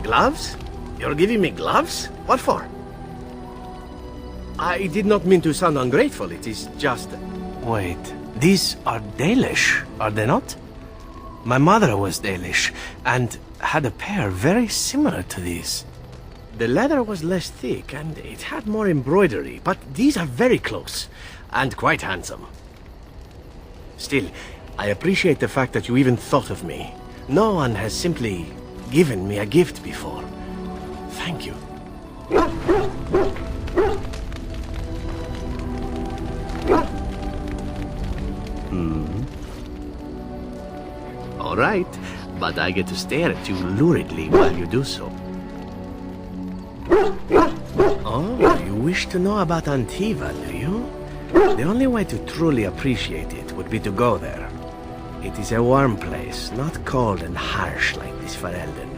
Gloves? You're giving me gloves? What for? I did not mean to sound ungrateful, it is just... Wait, these are Dalish, are they not? My mother was Dalish, and had a pair very similar to these. The leather was less thick, and it had more embroidery, but these are very close, and quite handsome. Still, I appreciate the fact that you even thought of me. No one has simply given me a gift before. Thank you. All right, but I get to stare at you luridly while you do so. Oh, you wish to know about Antiva, do you? The only way to truly appreciate it would be to go there. It is a warm place, not cold and harsh like this Ferelden.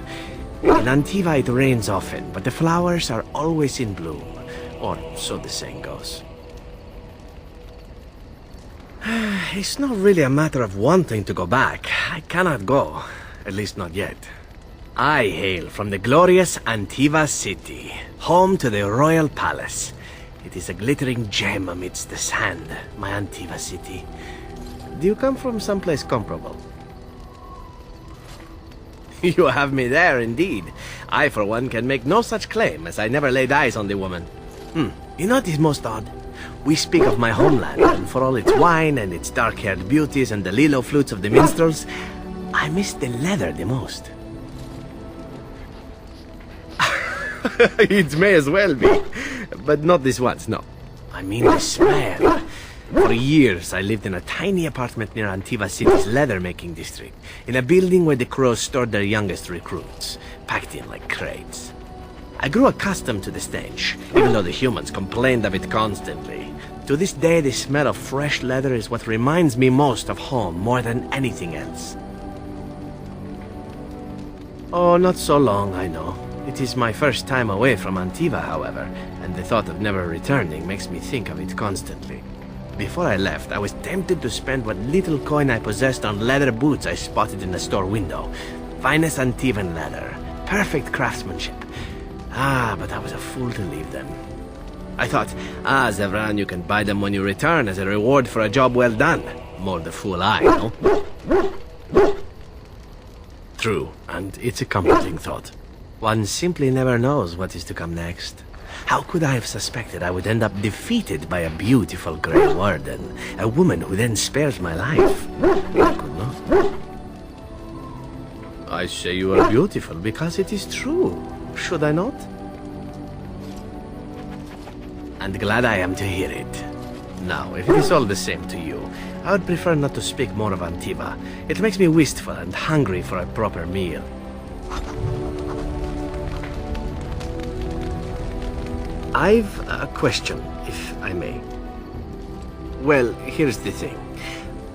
In Antiva it rains often, but the flowers are always in bloom, or so the saying goes. It's not really a matter of wanting to go back. I cannot go, at least not yet. I hail from the glorious Antiva city, home to the royal palace. It is a glittering gem amidst the sand, my Antiva city. Do you come from someplace comparable? You have me there, indeed. I, for one, can make no such claim, as I never laid eyes on the woman. You know what is most odd? We speak of my homeland, and for all its wine and its dark-haired beauties and the lilo flutes of the minstrels, I miss the leather the most. It may as well be, but not this once, no. I mean the smell. For years, I lived in a tiny apartment near Antiva City's leather-making district, in a building where the crows stored their youngest recruits, packed in like crates. I grew accustomed to the stench, even though the humans complained of it constantly. To this day, the smell of fresh leather is what reminds me most of home more than anything else. Oh, not so long, I know. It is my first time away from Antiva, however, and the thought of never returning makes me think of it constantly. Before I left, I was tempted to spend what little coin I possessed on leather boots I spotted in the store window. Finest Antivan leather, perfect craftsmanship. But I was a fool to leave them. I thought, Zevran, you can buy them when you return as a reward for a job well done. More the fool I, no? True, and it's a comforting thought. One simply never knows what is to come next. How could I have suspected I would end up defeated by a beautiful Grey Warden, a woman who then spares my life? I could not. I say you are beautiful because it is true. Should I not? And glad I am to hear it. Now, if it is all the same to you, I would prefer not to speak more of Antiva. It makes me wistful and hungry for a proper meal. I've a question, if I may. Well, here's the thing.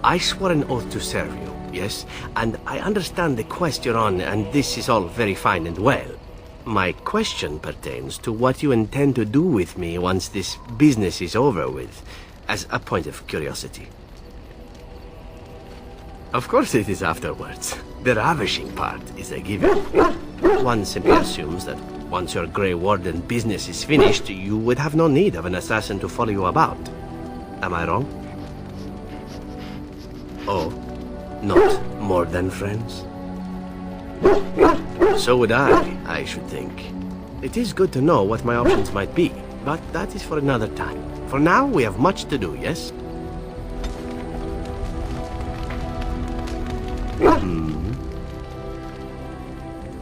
I swore an oath to serve you, yes? And I understand the quest you're on, and this is all very fine and well. My question pertains to what you intend to do with me once this business is over with, as a point of curiosity. Of course it is afterwards. The ravishing part is a given. One simply assumes that once your Grey Warden business is finished, you would have no need of an assassin to follow you about. Am I wrong? Oh, not more than friends? So would I should think. It is good to know what my options might be, but that is for another time. For now, we have much to do, yes?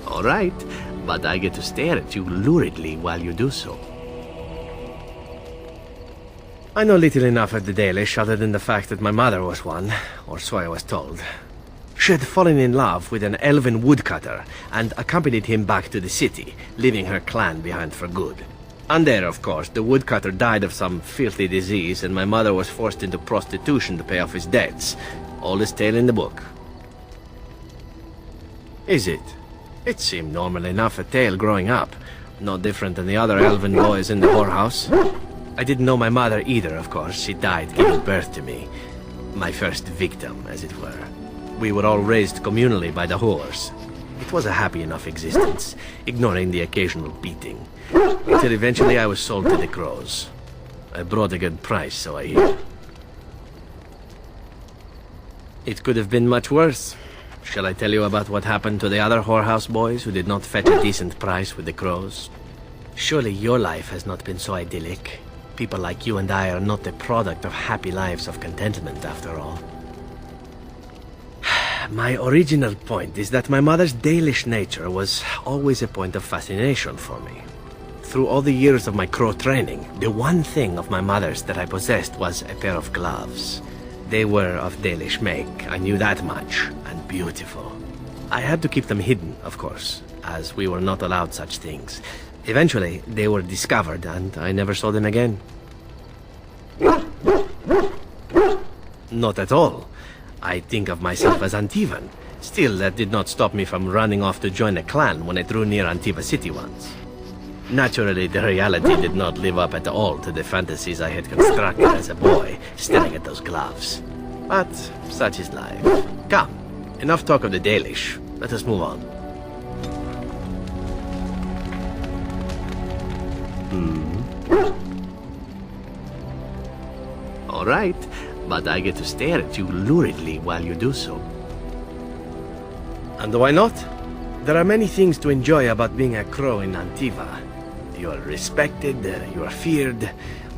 All right, but I get to stare at you luridly while you do so. I know little enough of the Dalish other than the fact that my mother was one, or so I was told. She had fallen in love with an elven woodcutter and accompanied him back to the city, leaving her clan behind for good. And there, of course, the woodcutter died of some filthy disease and my mother was forced into prostitution to pay off his debts. Oldest tale in the book. Is it? It seemed normal enough a tale growing up. No different than the other elven boys in the whorehouse. I didn't know my mother either, of course. She died giving birth to me. My first victim, as it were. We were all raised communally by the whores. It was a happy enough existence, ignoring the occasional beating. Until eventually I was sold to the crows. I brought a good price, so I hear. It could have been much worse. Shall I tell you about what happened to the other whorehouse boys who did not fetch a decent price with the crows? Surely your life has not been so idyllic. People like you and I are not the product of happy lives of contentment, after all. My original point is that my mother's Dalish nature was always a point of fascination for me. Through all the years of my crow training, the one thing of my mother's that I possessed was a pair of gloves. They were of Dalish make, I knew that much, and beautiful. I had to keep them hidden, of course, as we were not allowed such things. Eventually, they were discovered, and I never saw them again. Not at all. I think of myself as Antivan. Still, that did not stop me from running off to join a clan when I drew near Antiva City once. Naturally, the reality did not live up at all to the fantasies I had constructed as a boy, staring at those gloves. But such is life. Come, enough talk of the Dalish. Let us move on. All right, but I get to stare at you luridly while you do so. And why not? There are many things to enjoy about being a crow in Antiva. You are respected, you are feared,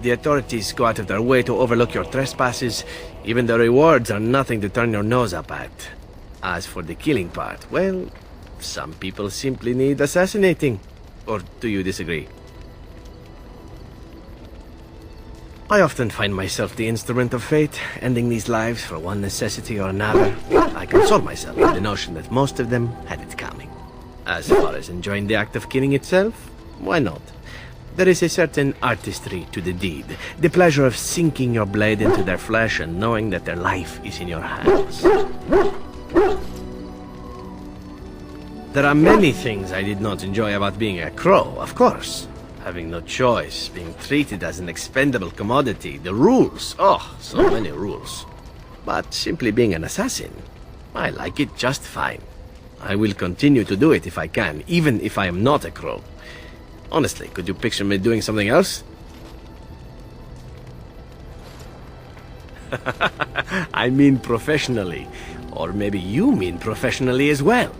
the authorities go out of their way to overlook your trespasses, even the rewards are nothing to turn your nose up at. As for the killing part, well, some people simply need assassinating. Or do you disagree? I often find myself the instrument of fate, ending these lives for one necessity or another. I console myself with the notion that most of them had it coming. As far as enjoying the act of killing itself, why not? There is a certain artistry to the deed, the pleasure of sinking your blade into their flesh and knowing that their life is in your hands. There are many things I did not enjoy about being a crow, of course. Having no choice, being treated as an expendable commodity, the rules, oh, so many rules. But simply being an assassin, I like it just fine. I will continue to do it if I can, even if I am not a crow. Honestly, could you picture me doing something else? I mean professionally. Or maybe you mean professionally as well.